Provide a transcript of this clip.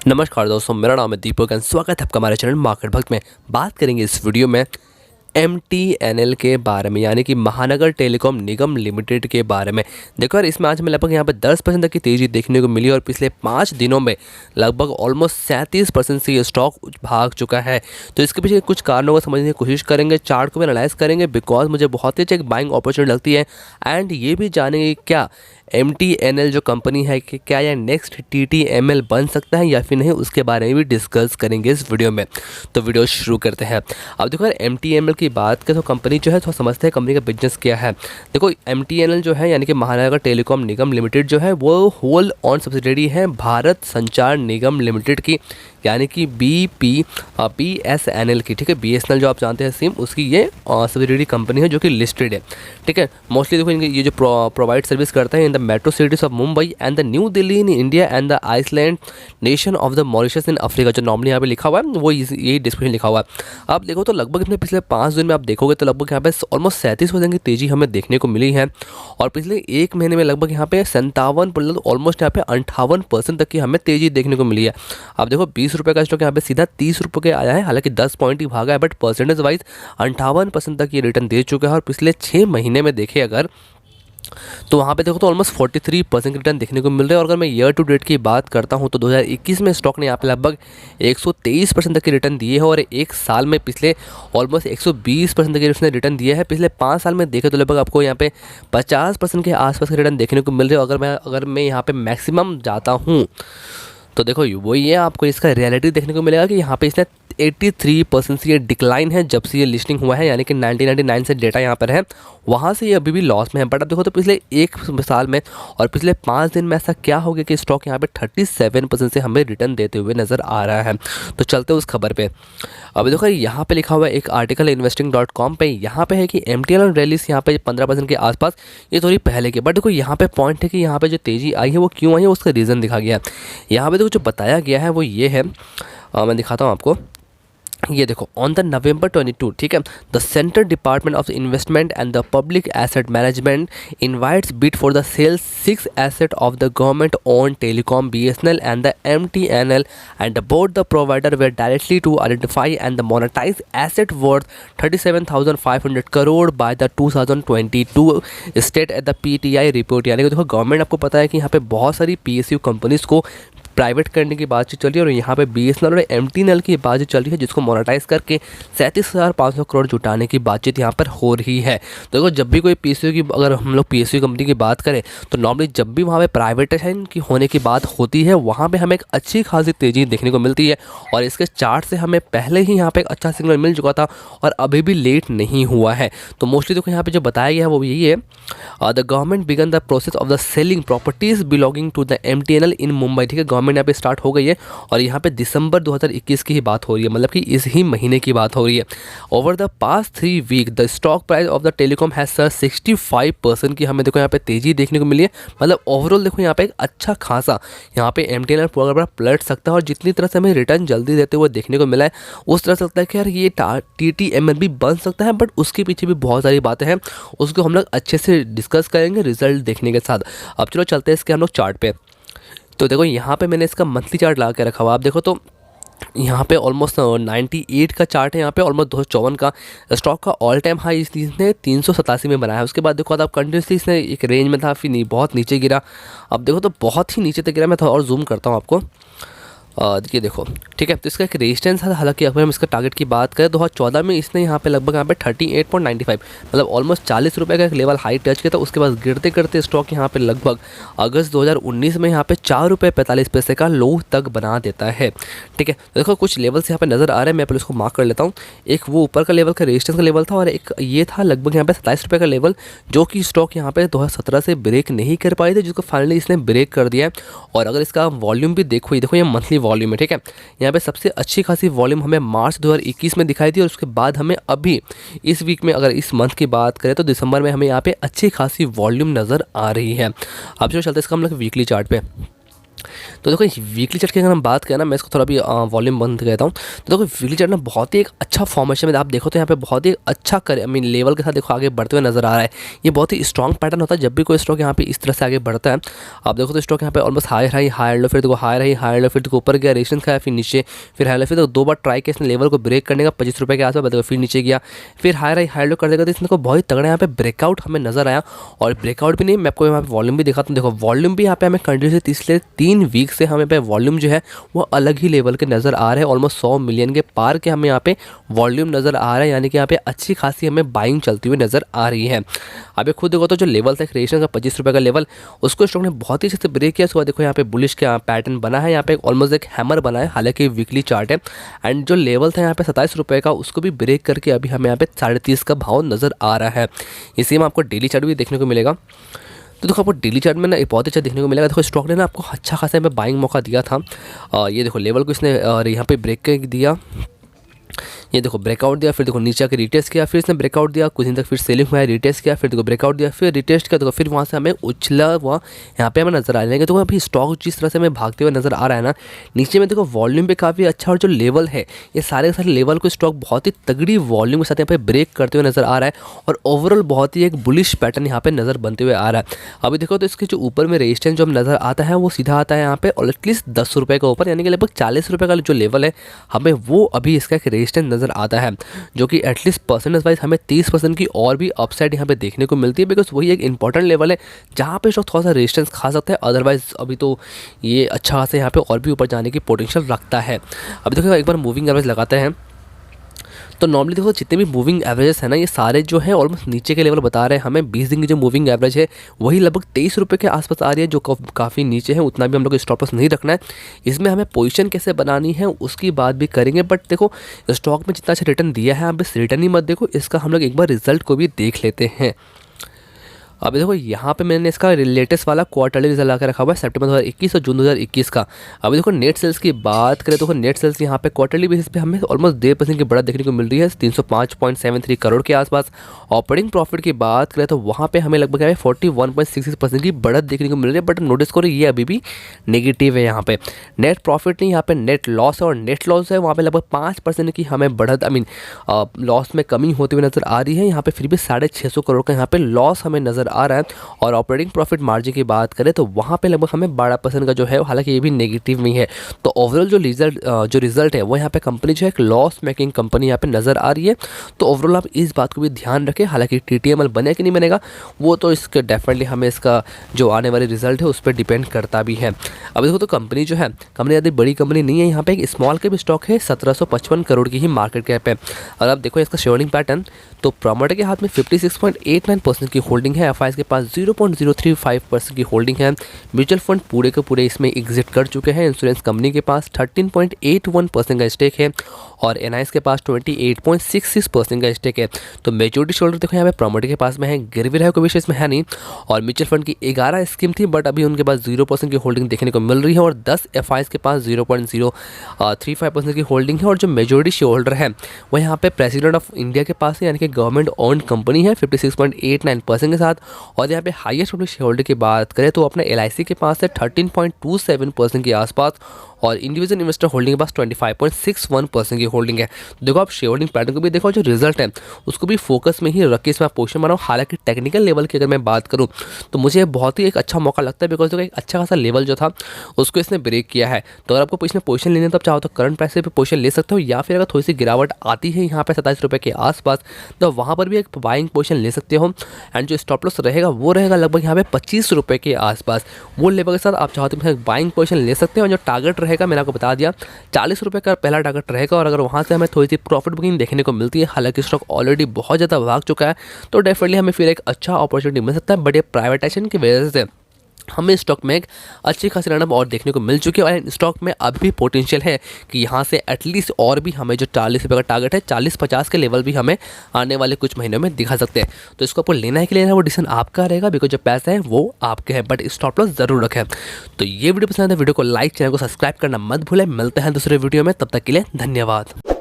नमस्कार दोस्तों, मेरा नाम है दीपक एंड स्वागत है आपका हमारे चैनल मार्केट भक्त में। बात करेंगे इस वीडियो में MTNL के बारे में, यानी कि महानगर टेलीकॉम निगम लिमिटेड के बारे में। देखो यार, इसमें आज हमें लगभग यहाँ पे 10% तक की तेज़ी देखने को मिली और पिछले 5 दिनों में लगभग ऑलमोस्ट 37% से ये स्टॉक भाग चुका है। तो इसके पीछे कुछ कारणों को समझने की कोशिश करेंगे, चार्ट को भी एनालाइज करेंगे, बिकॉज मुझे बहुत ही अच्छी एक बाइंग अपॉर्चुनिटी लगती है। एंड ये भी जानेंगे क्या MTNL जो कंपनी है कि क्या यह नेक्स्ट TTML बन सकता है या फिर नहीं, उसके बारे में भी डिस्कस करेंगे इस वीडियो में। तो वीडियो शुरू करते हैं। अब देखो यार, MTNL की बात करें तो कंपनी जो है थोड़ा समझते हैं कंपनी का बिजनेस क्या है। देखो MTNL जो है यानी कि महानगर टेलीकॉम निगम लिमिटेड जो है वो होल ऑन सब्सिडरी है भारत संचार निगम लिमिटेड की, यानी कि BSNL की। ठीक है, BSNL जो आप जानते हैं सिम, उसकी ये सब्सिडरी कंपनी है जो कि लिस्टेड है। ठीक है, मोस्टली देखो ये जो प्रोवाइड सर्विस करता है in the metro cities of Mumbai and the New Delhi in India and the island nation of the Mauritius in Africa. जो नॉर्मली यहाँ पे लिखा हुआ है वो यही डिस्क्रिप्शन लिखा हुआ है। आप देखो तो लगभग इसमें पिछले 5 दिन में आप देखोगे तो लगभग यहाँ पे ऑलमोस्ट 37% की तेजी हमें देखने को मिली है और पिछले 1 महीने में लगभग यहाँ पे 57% ऑलमोस्ट यहाँ पे 58% तक की हमें तेजी देखने को मिली है। आप देखो 20 रुपये का स्टॉक यहाँ पे सीधा 30 रुपये के आया है, हालांकि 10 पॉइंट ही भागा है, बट परसेंटेज वाइज 58% तक ये रिटर्न दे चुका है। और पिछले 6 महीने में देखें अगर तो वहाँ पे देखो तो ऑलमोस्ट 43% की रिटर्न देखने को मिल रहा है। और अगर मैं ईयर टू डेट की बात करता हूँ तो 2021 में स्टॉक ने यहाँ पे लगभग 123% तक की रिटर्न दिए है और एक साल में पिछले ऑलमोस्ट 120% तक की उसने रिटर्न दिया है। पिछले 5 साल में देखें तो लगभग आपको यहाँ पे 50% के आसपास का रिटर्न देखने को मिल रहा है। अगर मैं यहाँ पे मैक्सिमम जाता हूँ तो देखो वही है, आपको इसका रियलिटी देखने को मिलेगा कि यहाँ पे इसने 83% से ये डिक्लाइन है जब से ये लिस्टिंग हुआ है, यानी कि 1999 से डेटा यहाँ पर है, वहाँ से ये अभी भी लॉस में है। बट अब देखो तो पिछले 1 साल में और पिछले 5 दिन में ऐसा क्या हो गया कि स्टॉक यहाँ पे 37% से हमें रिटर्न देते हुए नज़र आ रहा है। तो चलते उस खबर पे। अब देखो यहाँ पे लिखा हुआ है एक आर्टिकल investing.com पे, यहाँ पे है कि MTNL रैलीज यहाँ पे 15% के आसपास, ये थोड़ी पहले की। बट देखो यहाँ पे पॉइंट है कि यहाँ पे जो तेज़ी आई है वो क्यों आई है, उसका रीज़न दिखा गया है। यहाँ पे देखो जो बताया गया है वो ये है, मैं दिखाता हूँ आपको। ये देखो, ऑन द November 22, ठीक है, the central department of investment and the public asset management invites bid for the sale 6 asset of the government own telecom BSNL and the MTNL and both the provider were directly to identify and the monetize asset worth 37,500 crore by the 2022 state at the PTI report. यानी कि देखो government, आपको पता है कि यहाँ पे बहुत सारी PSU कंपनीज को प्राइवेट करने की बातचीत चल रही है और यहाँ पे BSNL और MTNL की बातचीत चल रही है, जिसको मोनेटाइज करके 37,500 करोड़ जुटाने की बातचीत यहाँ पर हो रही है। तो देखो जब भी कोई PSU की, अगर हम लोग PSU कंपनी की बात करें तो नॉर्मली जब भी वहाँ पे प्राइवेटाइजेशन की होने की बात होती है वहाँ पे हमें एक अच्छी खासी तेज़ी देखने को मिलती है। और इसके चार्ट से हमें पहले ही यहाँ पे एक अच्छा सिग्नल मिल चुका था और अभी भी लेट नहीं हुआ है। तो मोस्टली देखो यहाँ पे जो बताया गया है वो यही है, the government began the process of the selling properties belonging to the MTNL in Mumbai. ठीक है, गवर्नमेंट यहाँ पे स्टार्ट हो गई है और यहाँ पे दिसंबर 2021 की ही बात हो रही है, मतलब कि इस ही महीने की बात हो रही है। Over the past 3 week the stock price of the telecom has soared 65% की हमें देखो यहाँ पे तेजी देखने को मिली है। मतलब ओवरऑल देखो यहाँ पे एक अच्छा खासा यहाँ पे MTNL पूरा पलट सकता है और जितनी तरह से हमें रिटर्न जल्दी देते हुए देखने को मिला है उस तरह से लगता है कि यार ये TTML भी बन सकता है। बट उसके पीछे भी बहुत सारी बातें हैं, उसको हम लोग अच्छे से डिस्कस करेंगे रिजल्ट देखने के साथ। अब चलो चलते हैं इसके हम लोग चार्ट पे। तो देखो यहाँ पे मैंने इसका मंथली चार्ट लगा के रखा हुआ, आप देखो तो यहाँ पे ऑलमोस्ट 98 का चार्ट है, यहाँ पे ऑलमोस्ट 254 का स्टॉक का ऑल टाइम हाई इसने 387 में बनाया है। उसके बाद देखो अब कंटिन्यूसली इसने एक रेंज में था, फिर नहीं बहुत नीचे गिरा। अब देखो तो बहुत ही नीचे तक गिरा। मैं थोड़ा और जूम करता हूँ आपको, ये देखो, ठीक है। तो इसका एक रेजिस्टेंस है, हालांकि अगर हम इसका टारगेट की बात करें 2014 में इसने यहाँ पे लगभग यहाँ पे 38.95 मतलब ऑलमोस्ट 40 रुपये का एक लेवल हाई टच किया था। उसके बाद गिरते गिरते स्टॉक यहाँ पे लगभग अगस्त 2019 में यहाँ पे 4 रुपये 45 पैसे का लो तक बना देता है। ठीक है, तो देखो कुछ लेवल्स यहाँ पे नज़र आ रहे हैं, मैं पहले उसको मार्क कर लेता हूँ। एक वो ऊपर का लेवल का रेजिस्टेंस का लेवल था और एक ये था लगभग यहाँ पे 27 रुपये का लेवल, जो कि स्टॉक यहाँ पे 2017 से ब्रेक नहीं कर पाए थे, जिसको फाइनली इसने ब्रेक कर दिया है। और अगर इसका वॉल्यूम भी देखो ये मंथली वॉल्यूम है। ठीक है, यहाँ पे सबसे अच्छी खासी वॉल्यूम हमें मार्च 2021 में दिखाई दी और उसके बाद हमें अभी इस वीक में, अगर इस मंथ की बात करें तो दिसंबर में हमें यहाँ पे अच्छी खासी वॉल्यूम नज़र आ रही है। अब जो चलते हैं इसका हम लोग वीकली चार्ट पे। तो देखो वीकली चार्ट की अगर हम बात करें ना, मैं इसको थोड़ा भी वॉल्यूम बंद करता हूँ। तो देखो वीकली चार्ट ना बहुत ही एक अच्छा फॉर्मेशन में आप देखो तो यहाँ पे बहुत ही अच्छा लेवल के साथ देखो आगे बढ़ते हुए नजर आ रहा है। ये बहुत ही स्ट्रॉन्ग पैटर्न होता है जब भी कोई स्टॉक यहाँ पे इस तरह से आगे बढ़ता है। आप देखो तो स्टॉक यहाँ पे ऑलमोस्ट हाई लो, फिर देखो हाई लो, फिर देखो ऊपर गया, रेजिस्टेंस खाया, फिर नीचे, फिर हाई लो, फिर 2 बार ट्राई किया इसने लेवल को ब्रेक करने का 25 रुपये के आसपास, देखो फिर नीचे गया, फिर हाई लो कर देगा। तो इसमें को बहुत ही तगड़ा यहाँ पे ब्रेकआउट हमें नजर आया। और ब्रेकआउट भी नहीं, मैं आपको यहाँ पे वॉल्यूम भी दिखाता हूँ। देखो वॉल्यूम भी यहाँ पे हमें कंटिन्यूसली पिछले 3 वीक से हमें पे वॉल्यूम जो है वो अलग ही लेवल के नज़र आ रहे हैं। ऑलमोस्ट 100 मिलियन के पार के हमें यहाँ पे वॉल्यूम नज़र आ रहा है, यानी कि यहाँ पे अच्छी खासी हमें बाइंग चलती हुई नज़र आ रही है। अब खुद देखो तो जो लेवल था रेजिस्टेंस का 25 रुपये का लेवल, उसको स्टॉक ने बहुत ही अच्छे से ब्रेक किया। उसके बाद देखो यहाँ पे बुलिश का पैटर्न बना है, यहाँ पे ऑलमोस्ट एक हैमर बना है, हालांकि वीकली चार्ट है। एंड जो लेवल था यहाँ पे 27 रुपये का, उसको भी ब्रेक करके अभी हमें यहाँ पे 30.5 का भाव नज़र आ रहा है। इसी में आपको डेली चार्ट भी देखने को मिलेगा। तो देखो आपको डेली चार्ट में ना एक बहुत अच्छा देखने को मिलेगा। देखो स्टॉक ने ना आपको अच्छा खासा में बाइंग मौका दिया था। ये देखो लेवल को इसने यहाँ पे ब्रेक कर दिया, ये देखो ब्रेकआउट दिया, फिर देखो नीचे आके रिटेस्ट किया, फिर इसने ब्रेकआउट दिया, कुछ दिन तक फिर सेलिंग हुआ है, रिटेस्ट किया, फिर देखो ब्रेकआउट दिया, फिर रिटेस्ट किया, देखो फिर वहाँ से हमें उछला हुआ यहाँ पे हमें नजर आ जाएंगे। तो अभी स्टॉक जिस तरह से हमें भागते हुए नजर आ रहा है ना, नीचे में देखो वॉल्यूम पे काफ़ी अच्छा, और जो लेवल है ये सारे के सारे लेवल को स्टॉक बहुत ही तगड़ी वॉल्यूम के साथ यहाँ पे ब्रेक करते हुए नजर आ रहा है। और ओवरऑल बहुत ही एक बुलिश पैटर्न यहाँ पे नजर बनते हुए आ रहा है। अभी देखो तो इसके जो ऊपर में रेजिस्टेंस जो नजर आता है वो सीधा आता है यहाँ पे और एटलीस्ट 10 रुपये का ऊपर, यानी कि लगभग 40 रुपये का जो लेवल है हमें वो अभी इसका एक रेजिस्टेंस नजर आता है, जो कि एटलीस्ट परसेंटेज वाइज हमें 30% की और भी अपसाइड यहाँ पे देखने को मिलती है। बिकॉज वही एक इंपॉर्टेंट लेवल है जहाँ पे स्टॉक थोड़ा सा रेजिस्टेंस खा सकता है। अदरवाइज अभी तो ये अच्छा खासा यहाँ पे और भी ऊपर जाने की पोटेंशियल रखता है। अभी देखो एक बार मूविंग एवरेज लगाते हैं। तो नॉर्मली देखो जितने भी मूविंग एवरेजेस है ना, ये सारे जो है ऑलमोस्ट नीचे के लेवल बता रहे हैं हमें। 20 दिन की जो मूविंग एवरेज है वही लगभग 23 रुपये के आसपास आ रही है, जो काफ़ी नीचे है। उतना भी हम लोग को स्टॉप लॉस नहीं रखना है। इसमें हमें पोजीशन कैसे बनानी है उसकी बात भी करेंगे। बट देखो स्टॉक में जितना अच्छा रिटर्न दिया है, आप बस रिटर्न ही मत देखो, इसका हम लोग एक बार रिजल्ट को भी देख लेते हैं। अभी देखो यहाँ पे मैंने इसका लेटेस्ट वाला क्वार्टरली रिजल्ट आकर रखा हुआ है सितंबर 2021 और जून 2021 का। अभी देखो नेट सेल्स की बात करें तो नेट सेल्स यहाँ पे क्वार्टरली बेसिस पे हमें ऑलमोस्ट 1.5% की बढ़त देखने को मिल रही है, 305.73 करोड़ के आसपास। ऑपरेटिंग प्रॉफिट की बात करें तो वहाँ पे हमें लगभग 41.66% की बढ़त देखने को मिल रही है। बट नोटिस करो ये अभी भी नेगेटिव है। यहाँ पे नेट प्रॉफिट नहीं, यहाँ पे नेट लॉस है, और नेट लॉस है वहाँ पे लगभग 5% की हमें बढ़त लॉस में कमी होती हुई नजर आ रही है। यहाँ पे फिर भी 650 करोड़ का यहाँ पे लॉस हमें नजर आ रहा है। और ऑपरेटिंग प्रॉफिट मार्जिन की बात करें तो वहाँ पे लगभग हमें 12% का जो है, हालांकि ये भी नेगेटिव में है। तो ओवरऑल जो रिजल्ट है वो यहाँ पे कंपनी जो है एक लॉस मेकिंग कंपनी यहाँ पे नज़र आ रही है। तो ओवरऑल आप इस बात को भी ध्यान रखें। हालांकि TTML बने कि नहीं बनेगा वो तो इसके डेफिनेटली हमें इसका जो आने वाले रिजल्ट है उस पर डिपेंड करता भी है। अब देखो तो कंपनी जो है ज़्यादा बड़ी कंपनी नहीं है, यहाँ पे एक स्मॉल कैप स्टॉक है, 1755 करोड़ की ही मार्केट कैप है। और अब देखो इसका शेयरिंग पैटर्न, तो प्रमोटर के हाथ में 56.89% की होल्डिंग है, FIs के पास 0.035% की होल्डिंग है। म्यूचुअल फंड पूरे के पूरे इसमें एग्जिट कर चुके हैं। इंश्योरेंस कंपनी के पास 13.81% का स्टेक है और NIs के पास 28.66% का स्टेक है। तो मेजॉरिटी शेयरहोल्डर देखो यहाँ पे प्रमोटर के पास में है, गिरवी है कोई विषय इसमें है नहीं। और म्यूचुअल फंड की 11 स्कीम थी, बट अभी उनके पास 0% की होल्डिंग देखने को मिल रही है। और 10 FIs के पास 0.035% की होल्डिंग है। और जो मेजॉरिटी शेयर होल्डर है वो यहाँ पे प्रेसिडेंट ऑफ इंडिया के पास है, यानी कि गवर्नमेंट ओन्ड कंपनी है 56.89% के साथ। और यहाँ पे हाईएस्ट शेयर होल्डर की बात करें तो अपने LIC के पास है 13.27% के आसपास। और इंडिविजुअल इन्वेस्टर होल्डिंग के पास 25.61% की होल्डिंग है। देखो आप शेयर होल्डिंग पैटर्न को भी देखो, जो रिजल्ट है उसको भी फोकस में ही रख के इसमें पोजीशन बनाओ। हालांकि टेक्निकल लेवल की अगर मैं बात करूं तो मुझे बहुत ही एक अच्छा मौका लगता है, बिकॉज देखो एक अच्छा खासा लेवल जो था उसको इसने ब्रेक किया है। तो अगर आपको इसमें पोजीशन लेनी है तो आप चाहो तो करंट प्राइस पे पोजीशन ले सकते हो, या फिर अगर थोड़ी सी गिरावट आती है यहाँ पे 27 रुपये के आसपास तो वहाँ पर भी एक बाइंग पोजीशन ले सकते हो। एंड जो स्टॉप लॉस रहेगा वो रहेगा लगभग यहाँ पे 25 रुपये के आसपास। वो लेवल के साथ आप चाहो तो बाइंग पोजीशन ले सकते हो। जो टारगेट रहेगा मैंने आपको बता दिया 40 रुपये का पहला टारगेट रहेगा। और अगर वहाँ से हमें थोड़ी सी प्रॉफिट बुकिंग देखने को मिलती है, हालांकि स्टॉक ऑलरेडी बहुत ज़्यादा भाग चुका है, तो डेफिनेटली हमें फिर एक अच्छा अपॉर्चुनिटी मिल सकता है। बट ये प्राइवेटाइजेशन की वजह से हमें स्टॉक में एक अच्छी खासी रनअप और देखने को मिल चुकी है। और स्टॉक में अभी भी पोटेंशियल है कि यहाँ से एटलीस्ट और भी हमें जो 40 रुपये का टारगेट है 40-50 के लेवल भी हमें आने वाले कुछ महीनों में दिखा सकते हैं। तो इसको आपको लेना है कि लेना है वो डिसीजन आपका रहेगा, बिकॉज जो पैसा है वो आपके है, बट स्टॉप लॉस जरूर रखें। तो ये वीडियो पसंद है, वीडियो को लाइक, चैनल को सब्सक्राइब करना मत भूलें। मिलते हैं दूसरे वीडियो में, तब तक के लिए धन्यवाद।